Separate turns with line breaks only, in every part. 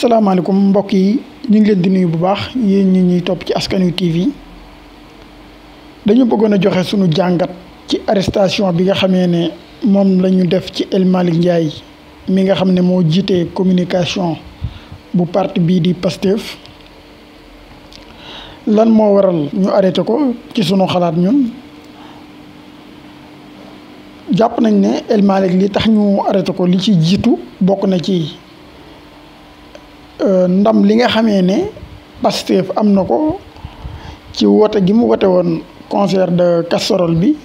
salaamaaleykum mbokk yi ñu ngi leen di nuyu bu baax yéen ñi ñuy topp ci Askan Wi TV dañu bëggoon a joxe sunu jàngat ci arrestation bi nga xamee ne moom la ñu def ci El Malick Ndiaye mi nga xam ne moo jiite communication bu parti bii di Pastef. lan moo waral ñu arrêté ko ci sunu xalaat ñun jàpp nañ ne El Malick li tax ñu arrêté ko li ci jiitu bokk na ci ndam li nga xamee ne Pastef am na ko ci wote gi mu wote woon concert de casserole bi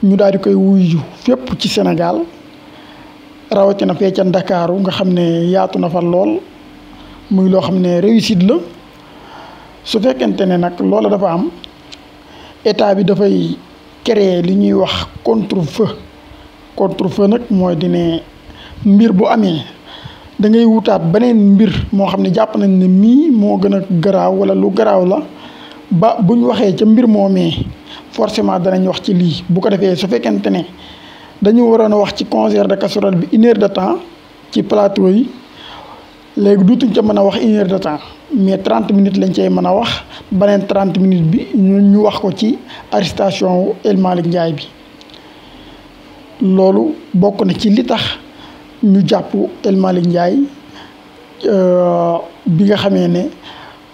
ñu daal di koy wuyu fépp ci Sénégal rawatina fee ca Ndakaaru nga xam ne yaatu na fa lool muy loo xam ne réussite la. su fekkente ne nag loola dafa am état bi dafay créer li ñuy wax contre-feu nag mooy di ne mbir bu amee da ngay wutaat beneen mbir moo xam ne jàpp nañ ne mii moo gën a garaaw wala lu garaaw la ba bu ñu waxee ca mbir moomee forcément danañ wax ci lii bu ko defee su fekkente ne dañu waroon a wax ci concert de casserole bi 1 heure de temps ci plateau yi léegi duutuñ ca mën a wax 1 heure de temps mais 30 minutes lañ cey mën a wax beneen 30 minutes bi ñu wax ko ci arrestation wu El Malick Ndiaye bi loolu bokk na ci li tax ñu jàpp El Malick Ndiaye bi nga xamee ne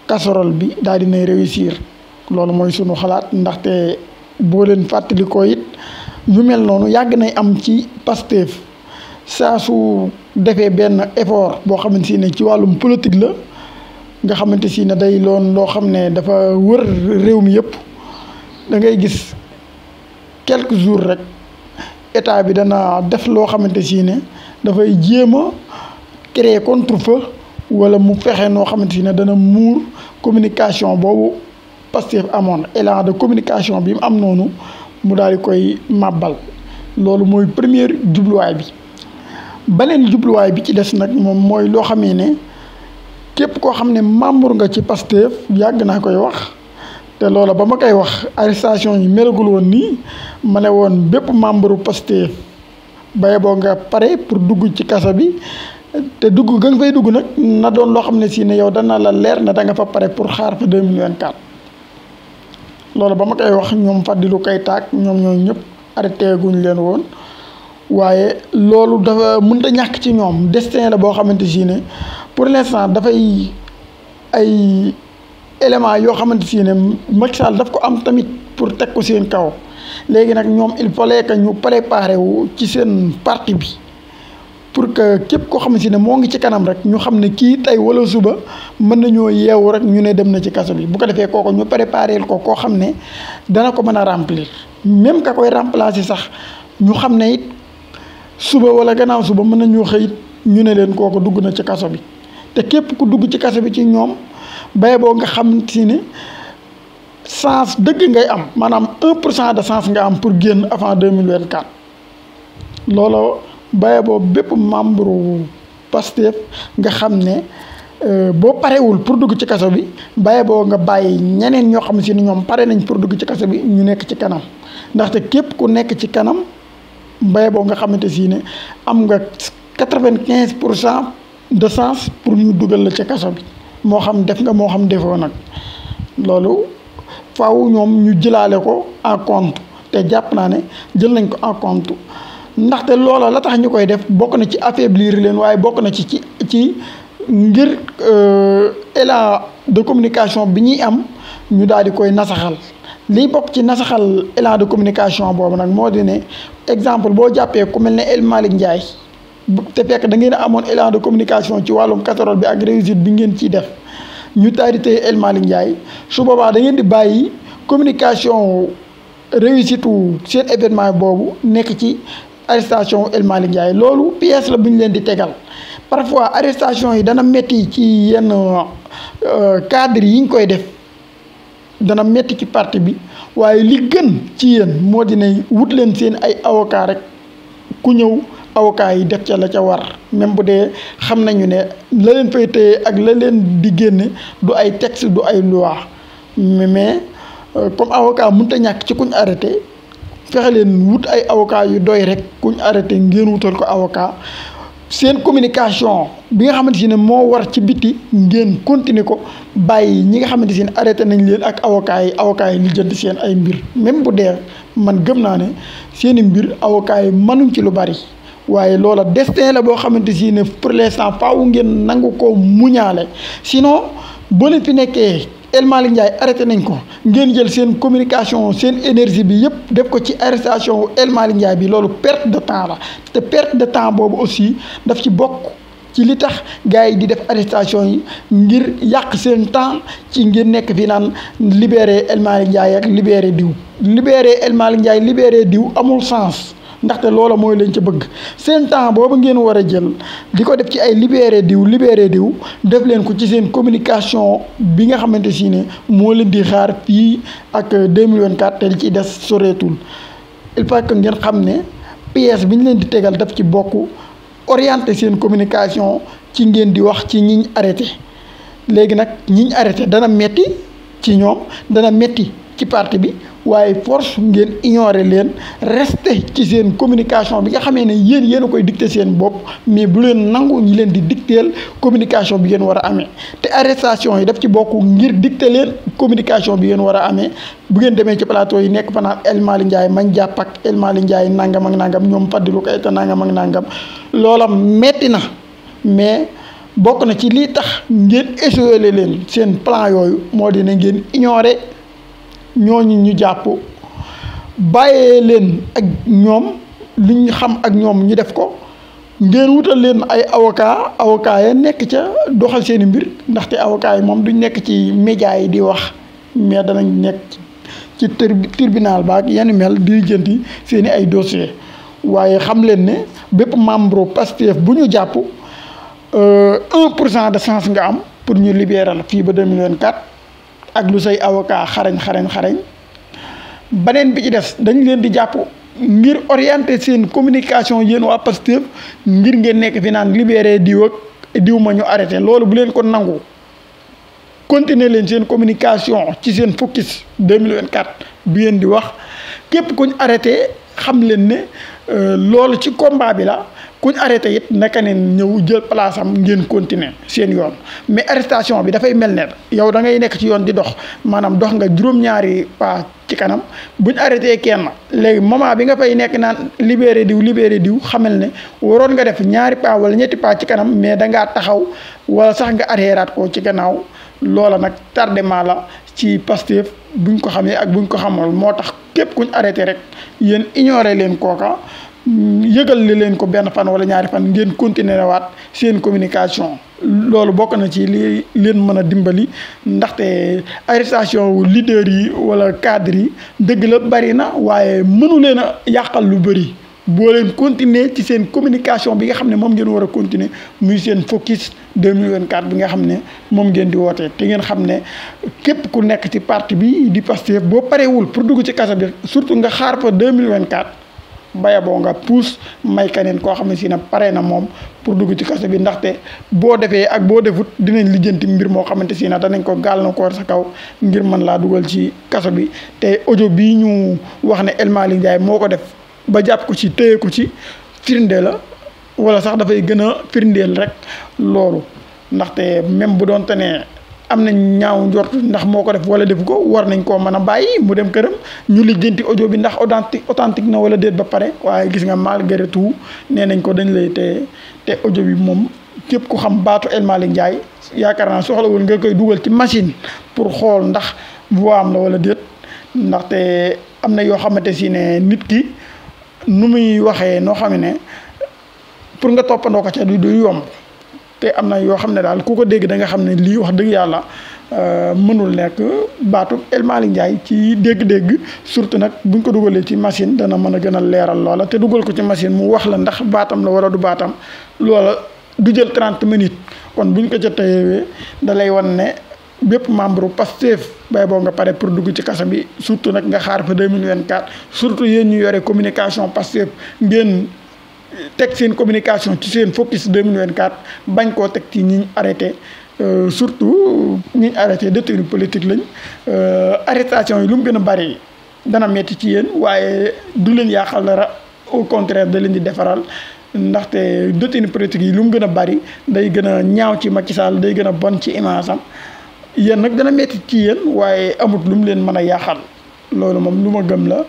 casserole bi daal dinay réussir loolu mooy sunu xalaat ndaxte boo leen fàttalikoo it yu mel noonu yàgg nay am ci Pastef saa su defee benn effort boo xamante si ne ci wàllum politique la nga xamante si ne day loon loo xam ne dafa wër réew mi yëpp da ngay gis quelques jours rek état bi dana def loo xamante si ne dafay jéem a créer contre-feu wala mu fexe noo xamante si ne dana muur communication boobu Pastef amoon élan de communication bi mu am noonu mu daal di koy màbbal loolu mooy première jubluwaay bi. beneen jubluwaay bi ci des nag moom mooy loo xamee ne képp koo xam ne membre nga ci Pastef yàgg naa koy wax te loola ba ma koy wax arrestation yi melagul woon nii ma ne woon bépp membre Pastef baye boo nga pare pour dugg ci kaso bi te dugg nga fay dugg nag na doon loo xam ne si ne yow dana la leer ne da nga fa pare pour xaar fa 2024 loolu ba ma koy wax ñoom Fadilou Keita ak ñoom ñooñu ñëpp arrêté guñ leen woon. waaye loolu dafa mënta ñàkk ci ñoom destin la boo xamante si ne pour l'instant dafay ay éléments yoo xamante si ne Macky Sall daf ko am tamit pour teg ko seen kaw léegi nag ñoom il fallait que ñu préparer wu ci seen parti bi pour que képp koo xamante si ne moo ngi ci kanam rek ñu xam ne kii tey wala suba mën nañoo yeewu rek ñu ne dem na ci kaso bi bu ko defee kooku ñu préparer ko koo xam ne dana ko mën a remplir même ka koy remplacer sax ñu xam ne it. suba wala gannaaw suba mën nañu xëy ñu ne leen kooku dugg na ci kaso bi te képp ku dugg ci kaso bi ci ñoom bay boo nga xam si ne chance dëgg ngay am maanaam 1% de chance nga am pour génn avant 2024 loolu bay boo bépp membre Pastef nga xam ne boo parewul pour dugg ci kaso bi bay boo nga bàyyi ñeneen ñoo xam si ne ñoom pare nañ pour dugg ci kaso bi ñu nekk ci kanam ndaxte képp ku nekk ci kanam mbay boo nga xamante si ne am nga 95% de chance pour ñu dugal la ca kaso bi moo xam def nga moo xam defoo nag loolu faaw ñoom ñu jëlaale ko en compte te jàpp naa ne jël nañ ko en compte ndaxte loola la tax ñu koy def bokk na ci affaiblir leen waaye bokk na ci ngir élan de communication bi ñuy am ñu daal di koy nasaxal lii bokk ci nasaxal élan de communication boobu nag moo di ne exemple boo jàppee ku mel ne El Malick Ndiaye te fekk da ngeen a amoon élan de communication ci wàllum casserole bi ak réussite bi ngeen ciy def ñu taari tey El Malick Ndiaye su boobaa da ngeen di bàyyi communication réussite wu seen événement boobu nekk ci arrestation El Malick Ndiaye loolu pièce la bu ñu leen di tegal parfois arrestation yi dana metti ci yenn cadre yi ñu koy def dana metti ci parti bi waaye li gën ci yéen moo di ne wut leen seen ay avocat rek ku ñëw avocat yi def ca la ca war même bu dee xam nañu ne la leen fay téye ak la leen di génne du ay texte du ay loi mais comme avocat mënut a ñàkk ci kuñ arrêté fexe leen wut ay avocat yu doy rek kuñ arrêté ngeen wutal ko avocat seen communication bi nga xamante ne moo war ci biti ngeen continuer ko bàyyi ñi nga xamante ne arrêté nañ leen ak avocat yi li jënd seen ay mbir même bu dee man gëm naa ne seeni mbir avocat yi mënuñ ci lu bari waaye loola destin la boo xamante ne pour l'instant faaw ngeen nangu ko muñaale sinon boo leen fi nekkee El Malick Ndiaye arrêté nañ ko ngeen jël seen communication seen énergie bi yëpp def ko ci arrestation El Malick Ndiaye bi loolu perte de temps la te perte de temps boobu aussi daf ci bokk ci li tax gars yi di def arrestation yi ngir yàq seen temps ci ngir nekk fi naan libéré El Malick Ndiaye ak libéré El Malick Ndiaye libéré diw amul sens. ndaxte loola mooy leen ca bëgg seen temps boobu ngeen war a jël di ko def ci ay libéré diw def leen ko ci seen communication bi nga xamante ne moo leen di xaar fii ak 2024 te li ci des soreetul il faut que ngeen xam ne pièce bi ñu leen di tegal daf ci bokk orienté seen communication ci ngeen di wax ci ñiñ arrêté léegi nag ñiñ arrêté dana metti ci ñoom dana metti ci parti bi waaye force ngeen ignorer leen rester ci seen communication bi nga xamee ne yéen a koy dicter seen bopp mais bu leen nangu ñi leen di dicteel communication bi ngeen war a amee te arrestation yi daf ci bokk ngir dicter leen communication bi ngeen war a amee bu ngeen demee ci plateau yi nekk fa naan El Malick Ndiaye mañ jàpp ak El Malick Ndiaye nangam ak nangam ñoom Fadilou Keita nangam ak nangam loola metti na mais bokk na ci lii tax ngeen échoué leen seen plan yooyu moo dina ngeen ignorer ñooñu ñu jàpp bàyyee leen ak ñoom li ñu xam ak ñoom ñu def ko ngeen wutal leen ay avocat ya nekk ca doxal seeni mbir ndaxte avocat yi moom duñ nekk ci média yi di wax mais danañ nekk ci tribunal ba ak yenn mel di jënti seeni ay dossier waaye xam leen ne bépp membre Pastef bu ñu jàpp 1% de chance nga am pour ñu libérer la fii ba 2024 ak lu say avocat xarañ beneen bi ci des dañ leen di jàpp ngir orienter seen communication yéen waa Pastef ngir ngeen nekk fi naan libéré diw ak diw ma ñu arrêté loolu bu leen ko nangu continuer leen seen communication ci seen focus 2024 bi ngeen di wax képp kuñ arrêté xam leen ne loolu ci combat bi la kuñ arrêté it naka ne ñëw jël place am ngeen continuer seen yoon mais arrestation bi dafay mel ne yow da ngay nekk ci yoon di dox maanaam dox nga juróom-ñaari pas ci kanam buñ arrêté kenn léegi moment bi nga fay nekk naan libéré diw xamal ne waroon nga def ñaari pas wala ñetti pas ci kanam mais dangaa taxaw wala sax nga arriéraat ko ci gannaaw loola nag tardement la ci Pastef buñ ko xamee ak buñ ko xamal moo tax képp kuñ arrêté rek yéen ignoré leen kooka yëgal li leen ko benn fan wala ñaari fan ngeen continuer waat seen communication loolu bokk na ci li leen mën a dimbali ndaxte arrestation wu leader yi wala cadre yi dëgg la bari na waaye mënu leen a yàqal lu bëri boo leen continuer ci seen communication bi nga xam ne moom ngeen war a continuer muy seen focus 2024 bi nga xam ne moom ngeen di wootee te ngeen xam ne képp ku nekk ci parti bi di Pastef boo parewul pour dugg ci kaso bi surtout nga xaar fa 2024 baya boo nga puus may kaneen koo xam ne si na pare na moom pour dugg ci kaso bi ndaxte boo defee ak boo defut dinañ lijjanti mbir moo xamante si na danañ ko gaal na ko sa kaw ngir mën laa dugal ci kaso bi te audio bii ñu wax ne El Malick Ndiaye moo ko def ba jàpp ko ci téye ko ci firnde la wala sax dafay gën a firndeel rek loolu ndaxte même bu doon te ne am nañ ñaaw njort ndax moo ko def wala def ko war nañ koo mën a bàyyi mu dem këram ñu lijjanti audio bi ndax authentique na wala déet ba pare waaye gis nga malgré tout nee nañ ko dañ lay te audio bi moom képp ku xam baatu El Malick Ndiaye yaakaar naa soxlawul nga koy dugal ci machine pour xool ndax voix am la wala déet ndaxte am na yoo xamante si ne nit ki nu muy waxee noo xam ne pour nga toppandoo ko ca du yomb te am na yoo xam ne daal ku ko dégg da nga xam ne lii wax dëgg yàlla mënul nekk baatu El Malick Ndiaye ci dégg-dégg surtout nag buñ ko dugalee ci machine dana mën a gën a leeral loola te dugal ko ci machine mu wax la ndax baatam la wala du baatam loola du jël 30 minutes kon buñ ko ca teyewee da lay wan ne bépp membre Pastef bay boo nga pare pour dugg ci kaso bi surtout nag nga xaar fa 2024 surtout yéen ñu yore communication Pastef ngeen teg seen communication ci seen focus 2024 bañ koo teg ci ñiñ arrêté surtout ñiñ arrêté détenu politique lañ arrestation yi lu mu gën a bari dana metti ci yéen waaye du leen yàqal dara au contraire da leen di defaral ndaxte détenu politique yi lu mu gën a bari day gën a ñaaw ci Macky Sall day gën a bon ci image am yéen nag dana metti ci yéen waaye amut lu mu leen mën a yàqal loolu moom lu ma gëm la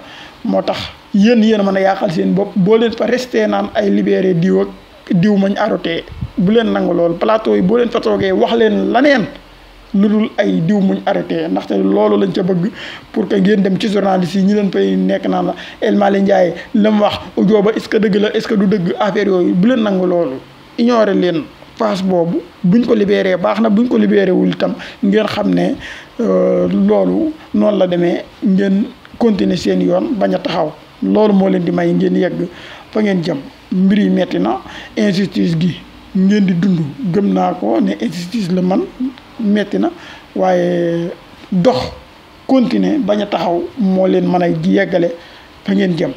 moo tax yéen a mën a yàqal seen bopp boo leen fa resté naan ay libéré diw ak diw mañ arrêté bu leen nangu loolu plateau yi boo leen fa toogee wax leen laneen lu dul ay diw muñ arrêté ndaxte loolu lañ ca bëgg pour que ngeen dem ci journaliste yi ñi leen fay nekk naan la El Malick Ndiaye la mu wax audio ba est-ce que dëgg la est-ce que du dëgg affaire yooyu bu leen nangu loolu ignoré leen phase boobu buñ ko libéré baax na buñ ko libéré wul itam ngeen xam ne loolu noonu la demee ngeen continuer seen yoon bañ a taxaw loolu moo leen di may ngeen yegg fa ngeen jëm mbir yi metti na injustice gi ngeen di dund gëm naa ko ne injustice la man metti na waaye dox continuer bañ a taxaw moo leen mën a yeggale fa ngeen jëm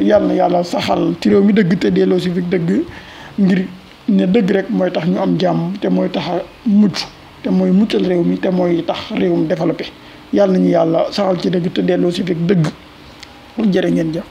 yàlla na yàlla saxal ci réew mi dëgg te delloo si fi dëgg ngir ne dëgg rek mooy tax ñu am jàmm te mooy tax a mucc te mooy muccal réew mi te mooy tax réewum développé yàlla nañu yàlla saxal ci dëgg te delloo si fi dëgg jërë ngeen jëf